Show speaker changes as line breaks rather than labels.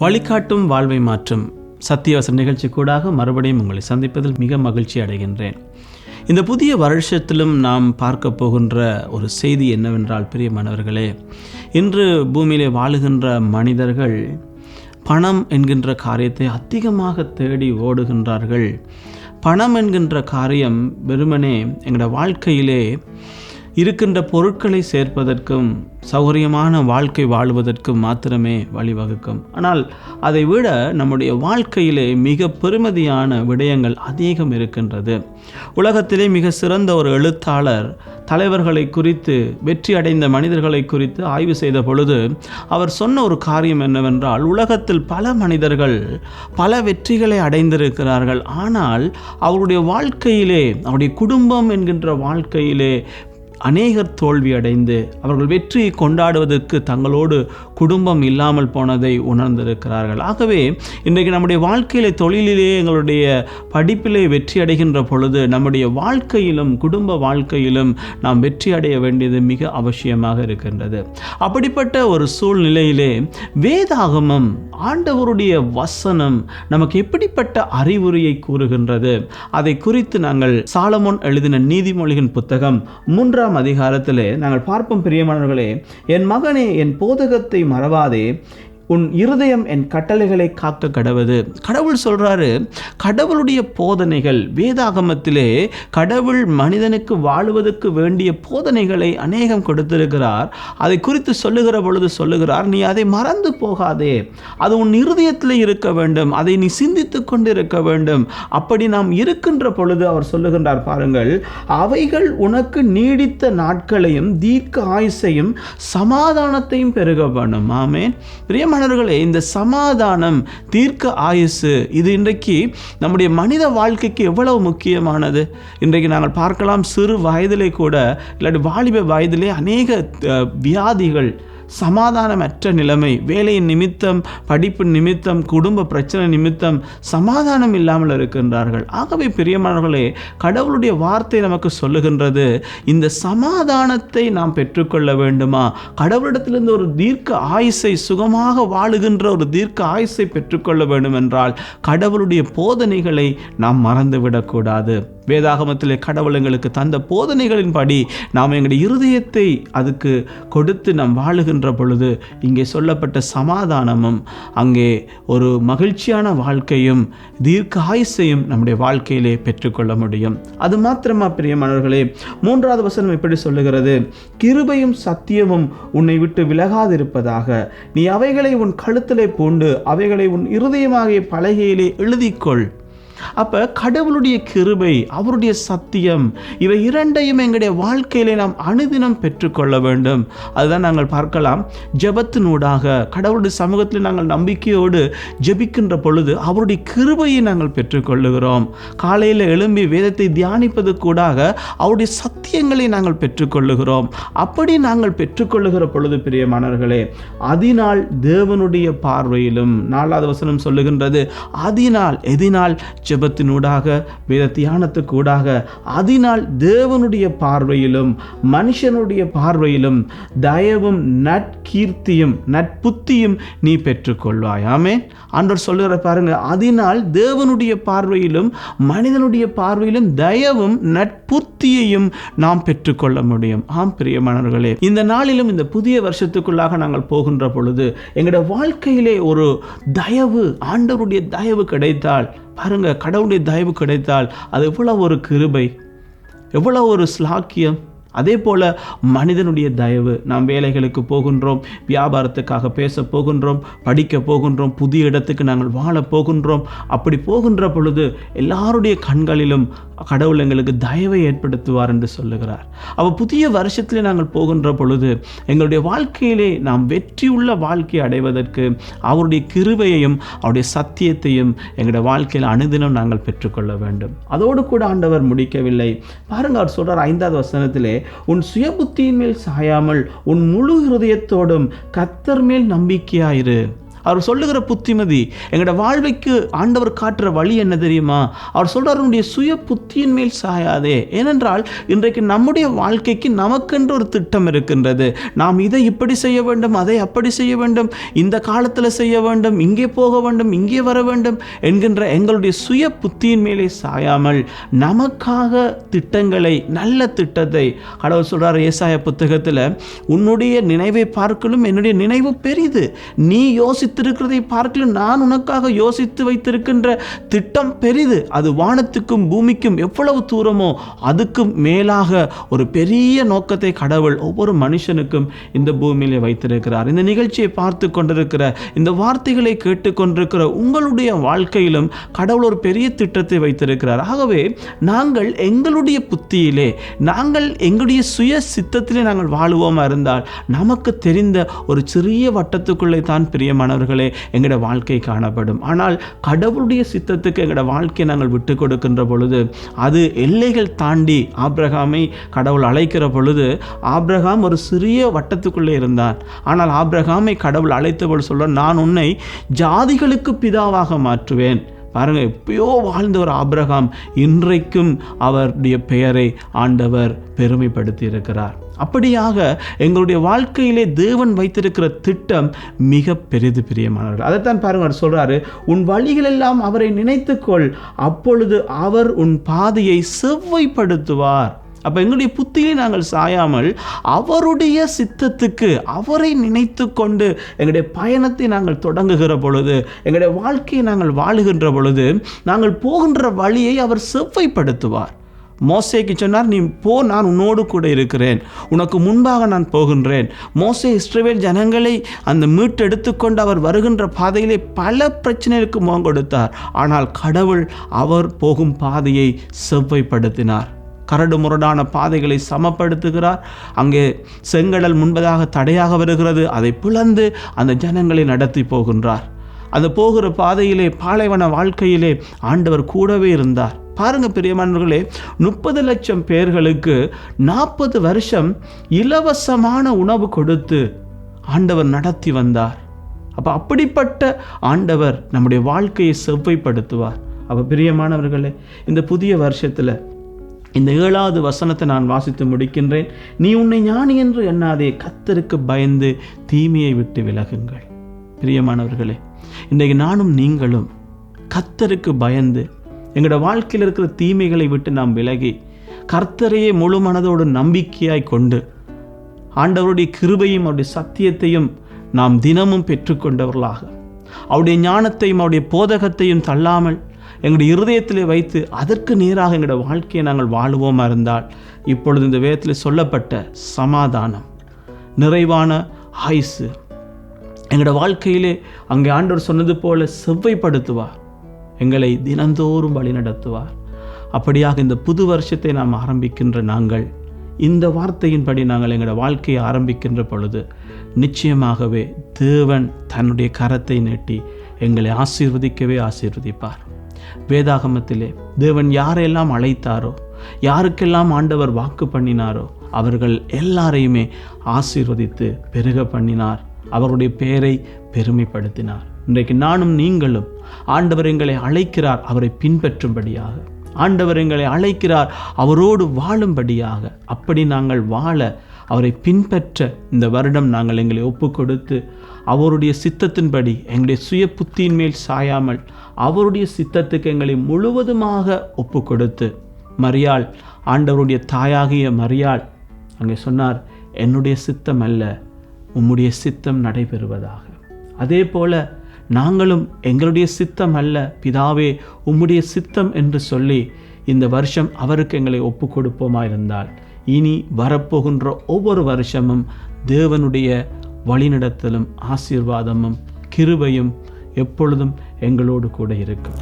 வழிகாட்டும் வாழ்வை மாற்றும் சத்தியவசன நிகழ்ச்சி கூடாக மறுபடியும் உங்களை சந்திப்பதில் மிக மகிழ்ச்சி அடைகின்றேன். இந்த புதிய வருஷத்திலும் நாம் பார்க்க போகின்ற ஒரு செய்தி என்னவென்றால், பிரியமானவர்களே, இன்று பூமியிலே வாழுகின்ற மனிதர்கள் பணம் என்கின்ற காரியத்தை அதிகமாக தேடி ஓடுகின்றார்கள். பணம் என்கின்ற காரியம் வெறுமனே எங்களோட வாழ்க்கையிலே இருக்கின்ற பொருட்களை சேர்ப்பதற்கும் சௌகரியமான வாழ்க்கை வாழ்வதற்கும் மாத்திரமே வழிவகுக்கும். ஆனால் அதை விட நம்முடைய வாழ்க்கையிலே மிக பெருமதியான விடயங்கள் அதிகம் இருக்கின்றது. உலகத்திலே மிக சிறந்த ஒரு எழுத்தாளர் தலைவர்களை குறித்து, வெற்றி அடைந்த மனிதர்களை குறித்து ஆய்வு செய்த பொழுது அவர் சொன்ன ஒரு காரியம் என்னவென்றால், உலகத்தில் பல மனிதர்கள் பல வெற்றிகளை அடைந்திருக்கிறார்கள். ஆனால் அவருடைய வாழ்க்கையிலே, அவருடைய குடும்பம் என்கின்ற வாழ்க்கையிலே அநேகர் தோல்வி அடைந்து அவர்கள் வெற்றியை கொண்டாடுவதற்கு தங்களோடு குடும்பம் இல்லாமல் போனதை உணர்ந்திருக்கிறார்கள். ஆகவே இன்றைக்கு நம்முடைய வாழ்க்கையிலே, தொழிலிலே, எங்களுடைய படிப்பிலே வெற்றி அடைகின்ற பொழுது நம்முடைய வாழ்க்கையிலும் குடும்ப வாழ்க்கையிலும் நாம் வெற்றி அடைய வேண்டியது மிக அவசியமாக இருக்கின்றது. அப்படிப்பட்ட ஒரு சூழ்நிலையிலே வேதாகமம், ஆண்டவருடைய வசனம் நமக்கு எப்படிப்பட்ட அறிவுரையை கூறுகின்றது, அதை குறித்து நாங்கள் சாலமோன் எழுதின நீதிமொழிகளின் புத்தகம் 3ஆம் அதிகாரத்திலே நாங்கள் பார்ப்போம். பிரியமானவர்களே, என் மகனே, என் போதகத்தை மறவாதே, உன் இருதயம் என் கட்டளைகளை காக்க கடவது. கடவுள் சொல்றாரு, கடவுளுடைய போதனைகள் வேதாகமத்திலே கடவுள் மனிதனுக்கு வாழுவதற்கு வேண்டிய போதனைகளை அநேகம் கொடுத்திருக்கிறார். அதை குறித்து சொல்லுகிற பொழுது சொல்லுகிறார், நீ அதை மறந்து போகாதே, அது உன் இருதயத்தில் இருக்க வேண்டும், அதை நீ சிந்தித்து கொண்டு இருக்க வேண்டும். அப்படி நாம் இருக்கின்ற பொழுது அவர் சொல்லுகின்றார், பாருங்கள், அவைகள் உனக்கு நீடித்த நாட்களையும் தீர்க்க ஆயுசையும் சமாதானத்தையும் பெருக பண்ணும். ஆமென். பிரியமானவர்களே, இந்த சமாதானம், தீர்க்க ஆயுசு, இது இன்றைக்கு நம்முடைய மனித வாழ்க்கைக்கு எவ்வளவு முக்கியமானது. இன்றைக்கு நாங்கள் பார்க்கலாம், சிறு வயதிலே கூட, இல்லாட்டி வாலிப வயதிலே அநேக வியாதிகள், சமாதானமற்ற நிலைமை, வேலையின் நிமித்தம், படிப்பு நிமித்தம், குடும்ப பிரச்சனை நிமித்தம் சமாதானம் இல்லாமல் இருக்கின்றார்கள். ஆகவே பிரியமானவர்களே, கடவுளுடைய வார்த்தை நமக்கு சொல்லுகின்றது, இந்த சமாதானத்தை நாம் பெற்றுக்கொள்ள வேண்டுமா, கடவுளிடத்திலிருந்து ஒரு தீர்க்க ஆயுசை, சுகமாக வாழுகின்ற ஒரு தீர்க்க ஆயுசை பெற்றுக்கொள்ள வேண்டும் என்றால் கடவுளுடைய போதனைகளை நாம் மறந்துவிடக்கூடாது. வேதாகமத்திலே கடவுள் எங்களுக்கு தந்த போதனைகளின்படி நாம் எங்களுடைய இருதயத்தை அதுக்கு கொடுத்து நாம் வாழுகின்ற பொழுது இங்கே சொல்லப்பட்ட சமாதானமும், அங்கே ஒரு மகிழ்ச்சியான வாழ்க்கையும் தீர்க்க ஆயுசையும் நம்முடைய வாழ்க்கையிலே பெற்றுக்கொள்ள முடியும். அது மாத்திரமா பிரியமானவர்களே, 3வது வசனம் இப்படி சொல்லுகிறது, கிருபையும் சத்தியமும் உன்னை விட்டு விலகாதிருப்பதாக, நீ அவைகளை உன் கழுத்திலே பூண்டு அவைகளை உன் இருதயமாகிய பலகையிலே எழுதிக்கொள். அப்ப கடவுளுடைய கிருபை, அவருடைய சத்தியம், இவை இரண்டையும் எங்களுடைய வாழ்க்கையிலே நாம் அனுதினம் பெற்றுக்கொள்ள வேண்டும். அதுதான் நாங்கள் பார்க்கலாம், ஜெபத்தினூடாக கடவுளுடைய சமூகத்தில் நாங்கள் நம்பிக்கையோடு ஜெபிக்கின்ற பொழுது அவருடைய கிருபையை நாங்கள் பெற்றுக்கொள்ளுகிறோம். காலையில் எழும்பி வேதத்தை தியானிப்பது கூடாக அவருடைய சத்தியங்களை நாங்கள் பெற்றுக்கொள்ளுகிறோம். அப்படி நாங்கள் பெற்றுக்கொள்ளுகிற பொழுது பிரியமானவர்களே, அதனால் தேவனுடைய பார்வையிலும், 4வது வசனம் சொல்லுகின்றது, அதனால், எதினால், ஜெபத்தினூடாக, வேத தியானத்துக்கூடாக, அதனால் தேவனுடைய பார்வையிலும் மனுஷனுடைய பார்வையிலும் தயவும் நற்கீர்த்தியும் நட்புத்தியும் நீ பெற்றுக்கொள்வாய். ஆமென். ஆண்டவர் சொல்லுகிற பாருங்க, அதனால் தேவனுடைய பார்வையிலும் மனிதனுடைய பார்வையிலும் தயவும் நட்புத்தியையும் நாம் பெற்றுக்கொள்ள முடியும். ஆம் பிரியமானவர்களே, இந்த நாளிலும் இந்த புதிய வருஷத்துக்குள்ளாக நாங்கள் போகின்ற பொழுது எங்களுடைய வாழ்க்கையிலே ஒரு தயவு, ஆண்டவருடைய தயவு கிடைத்தால், பாருங்க, கடவுளுடைய தயவு கிடைத்தால் அது எவ்வளவு ஒரு கிருபை, எவ்வளவு ஒரு ஸ்லாக்கியம். அதே போல் மனிதனுடைய தயவு, நாம் வேலைகளுக்கு போகின்றோம், வியாபாரத்துக்காக பேச போகின்றோம், படிக்க போகின்றோம், புதிய இடத்துக்கு நாங்கள் வாழ போகின்றோம். அப்படி போகின்ற பொழுது எல்லாருடைய கண்களிலும் கடவுள் எங்களுக்கு தயவை ஏற்படுத்துவார் என்று சொல்லுகிறார். அவள் புதிய வருஷத்திலே நாங்கள் போகின்ற பொழுது எங்களுடைய வாழ்க்கையிலே நாம் வெற்றியுள்ள வாழ்க்கையை அடைவதற்கு அவருடைய கிருபையையும் அவருடைய சத்தியத்தையும் எங்களுடைய வாழ்க்கையில் அனுதினம் நாங்கள் பெற்றுக்கொள்ள வேண்டும். அதோடு கூட ஆண்டவர் முடிக்கவில்லை. பாருங்க, அவர் சொல்றார் 5வது வசனத்திலே, உன் சுய புத்தியின் மேல் சாயாமல் உன் முழு இருதயத்தோடும் கர்த்தர் மேல் நம்பிக்கையாயிரு. அவர் சொல்லுகிற புத்திமதி, எங்களோட வாழ்வைக்கு ஆண்டவர் காட்டுற வழி என்ன தெரியுமா? அவர் சொல்றார், உன்னுடைய சுய புத்தியின் மேல் சாயாதே. ஏனென்றால் இன்றைக்கு நம்முடைய வாழ்க்கைக்கு நமக்கென்று ஒரு திட்டம் இருக்கின்றது. நாம் இதை இப்படி செய்ய வேண்டும், அதை அப்படி செய்ய வேண்டும், இந்த காலத்தில் செய்ய வேண்டும், இங்கே போக வேண்டும், இங்கே வர வேண்டும் என்கின்ற எங்களுடைய சுய புத்தியின் மேலே சாயாமல் நமக்காக திட்டங்களை, நல்ல திட்டத்தை கடவுள் சொல்றார் ஏசாயா புத்தகத்தில், உன்னுடைய நினைவை பார்க்கலும் என்னுடைய நினைவு பெரிது, நீ யோசித்திருக்கிறதை பார்க்கலும் நான் உனக்காக யோசித்து வைத்திருக்கின்ற திட்டம் பெரிது, அது வானத்துக்கும் பூமிக்கும் எவ்வளவு தூரமோ அதுக்கும் மேலாக ஒரு பெரிய நோக்கத்தை கடவுள் ஒவ்வொரு மனுஷனுக்கும் இந்த பூமியிலே வைத்திருக்கிறார். இந்த நிகழ்ச்சியை பார்த்து கொண்டிருக்கிற, இந்த வார்த்தைகளை கேட்டுக்கொண்டிருக்கிற உங்களுடைய வாழ்க்கையிலும் கடவுள் ஒரு பெரிய திட்டத்தை வைத்திருக்கிறார். ஆகவே நாங்கள் எங்களுடைய புத்தியிலே, நாங்கள் எங்களுடைய சுய சித்தத்திலே நாங்கள் வாழுவோமா இருந்தால் நமக்கு தெரிந்த ஒரு சிறிய வட்டத்துக்குள்ளே தான் பிரியமானவர்களே எங்களுடைய வாழ்க்கை காணப்படும். ஆனால் கடவுளுடைய சித்தத்துக்கு எங்களுடைய வாழ்க்கையை நாங்கள் விட்டு கொடுக்கின்ற பொழுது, அது எல்லைகள் தாண்டி ஆபிரகாமை கடவுள் அழைக்கிற பொழுது, ஆபிரகாம் ஒரு சிறிய வட்டத்துக்குள்ளே இருந்தான். ஆனால் ஆபிரகாமை கடவுள் அழைத்தபோது சொல்ல, நான் உன்னை ஜாதிகளுக்கு பிதாவாக மாற்றுவேன். பாருங்க, எப்பயோ வாழ்ந்த ஒரு ஆபிரகாம் இன்றைக்கும் அவருடைய பெயரை ஆண்டவர் பெருமைப்படுத்தி இருக்கிறார். அப்படியாக எங்களுடைய வாழ்க்கையிலே தேவன் வைத்திருக்கிற திட்டம் மிக பெரிது பிரியமானவர்கள். அதைத்தான் பாருங்க அவர் சொல்றாரு, உன் வழிகளெல்லாம் அவரை நினைத்துக்கொள், அப்பொழுது அவர் உன் பாதையை செவ்வைப்படுத்துவார். அப்போ எங்களுடைய புத்தியை நாங்கள் சாயாமல் அவருடைய சித்தத்துக்கு அவரை நினைத்து கொண்டு எங்களுடைய பயணத்தை நாங்கள் தொடங்குகிற பொழுது, எங்களுடைய வாழ்க்கையை நாங்கள் வாழுகின்ற பொழுது, நாங்கள் போகின்ற வழியை அவர் செவ்வைப்படுத்துவார். மோசேக்கு சொன்னார், நீ போ, நான் உன்னோடு கூட இருக்கிறேன், உனக்கு முன்பாக நான் போகின்றேன். மோசே இஸ்ரவேல் ஜனங்களை அந்த மீட்டெடுத்துக்கொண்டு அவர் வருகின்ற பாதையிலே பல பிரச்சனைகளுக்கு முகம் கொடுத்தார். ஆனால் கடவுள் அவர் போகும் பாதையை செவ்வைப்படுத்தினார். கரடு முரடான பாதைகளை சமப்படுத்துகிறார். அங்கே செங்கடல் முன்பதாக தடையாக வருகிறது, அதை பிளந்து அந்த ஜனங்களை நடத்தி போகின்றார். அந்த போகிற பாதையிலே, பாலைவன வாழ்க்கையிலே ஆண்டவர் கூடவே இருந்தார். பாருங்க பிரியமானவர்களே, 30 லட்சம் பேர்களுக்கு 40 வருஷம் இலவசமான உணவு கொடுத்து ஆண்டவர் நடத்தி வந்தார். அப்போ அப்படிப்பட்ட ஆண்டவர் நம்முடைய வாழ்க்கையை செவ்வைப்படுத்துவார். அப்போ பிரியமானவர்களே, இந்த புதிய வருஷத்தில் இந்த 7வது வசனத்தை நான் வாசித்து முடிக்கின்றேன். நீ உன்னை ஞானி என்று எண்ணாதே, கர்த்தருக்கு பயந்து தீமையை விட்டு விலகுங்கள். பிரியமானவர்களே, இன்றைக்கு நானும் நீங்களும் கர்த்தருக்கு பயந்து எங்களோட வாழ்க்கையில் இருக்கிற தீமைகளை விட்டு நாம் விலகி கர்த்தரையே முழு மனதோடு நம்பிக்கையாய் கொண்டு ஆண்டவருடைய கிருபையும் அவருடைய சத்தியத்தையும் நாம் தினமும் பெற்றுக்கொண்டவர்களாக, அவருடைய ஞானத்தையும் அவருடைய போதகத்தையும் தள்ளாமல் எங்களுடைய இருதயத்திலே வைத்து அதற்கு நேராக எங்களுடைய வாழ்க்கையை நாங்கள் வாழுவோமா இருந்தால், இப்பொழுது இந்த வேதத்தில் சொல்லப்பட்ட சமாதானம், நிறைவான ஆயுசு எங்களுடைய வாழ்க்கையிலே அங்கே ஆண்டவர் சொன்னது போல செவ்வைப்படுத்துவார், எங்களை தினந்தோறும் வழி நடத்துவார். அப்படியாக இந்த புது வருஷத்தை நாம் ஆரம்பிக்கின்ற நாங்கள் இந்த வார்த்தையின்படி நாங்கள் எங்களுடைய வாழ்க்கையை ஆரம்பிக்கின்ற பொழுது நிச்சயமாகவே தேவன் தன்னுடைய கரத்தை நீட்டி எங்களை ஆசீர்வதிக்கவே ஆசீர்வதிப்பார். வேதாகமத்திலே தேவன் யாரெல்லாம் அழைத்தாரோ, யாருக்கெல்லாம் ஆண்டவர் வாக்கு பண்ணினாரோ அவர்கள் எல்லாரையுமே ஆசீர்வதித்து பெருக பண்ணினார், அவருடைய பெயரை பெருமைப்படுத்தினார். இன்றைக்கு நானும் நீங்களும் ஆண்டவர் எங்களை அழைக்கிறார் அவரை பின்பற்றும்படியாக, ஆண்டவர் எங்களை அழைக்கிறார் அவரோடு வாழும்படியாக. அப்படி நாங்கள் வாழ, அவரை பின்பற்ற இந்த வருடம் நாங்கள் எங்களை ஒப்பு கொடுத்து அவருடைய சித்தத்தின்படி எங்களுடைய சுய புத்தியின் மேல் சாயாமல் அவருடைய சித்தத்துக்கு எங்களை முழுவதுமாக ஒப்பு கொடுத்து, மரியாள், ஆண்டவருடைய தாயாகிய மரியாள் அங்கே சொன்னார், என்னுடைய சித்தம் அல்ல உம்முடைய சித்தம் நடைபெறுவதாக. அதே போல நாங்களும் எங்களுடைய சித்தம் அல்ல பிதாவே உம்முடைய சித்தம் என்று சொல்லி இந்த வருஷம் அவருக்கு எங்களை ஒப்பு கொடுப்போமா இருந்தால், இனி வரப்போகின்ற ஒவ்வொரு வருஷமும் தேவனுடைய வழிநடத்தலும் ஆசீர்வாதமும் கிருபையும் எப்பொழுதும் எங்களோடு கூட இருக்கும்.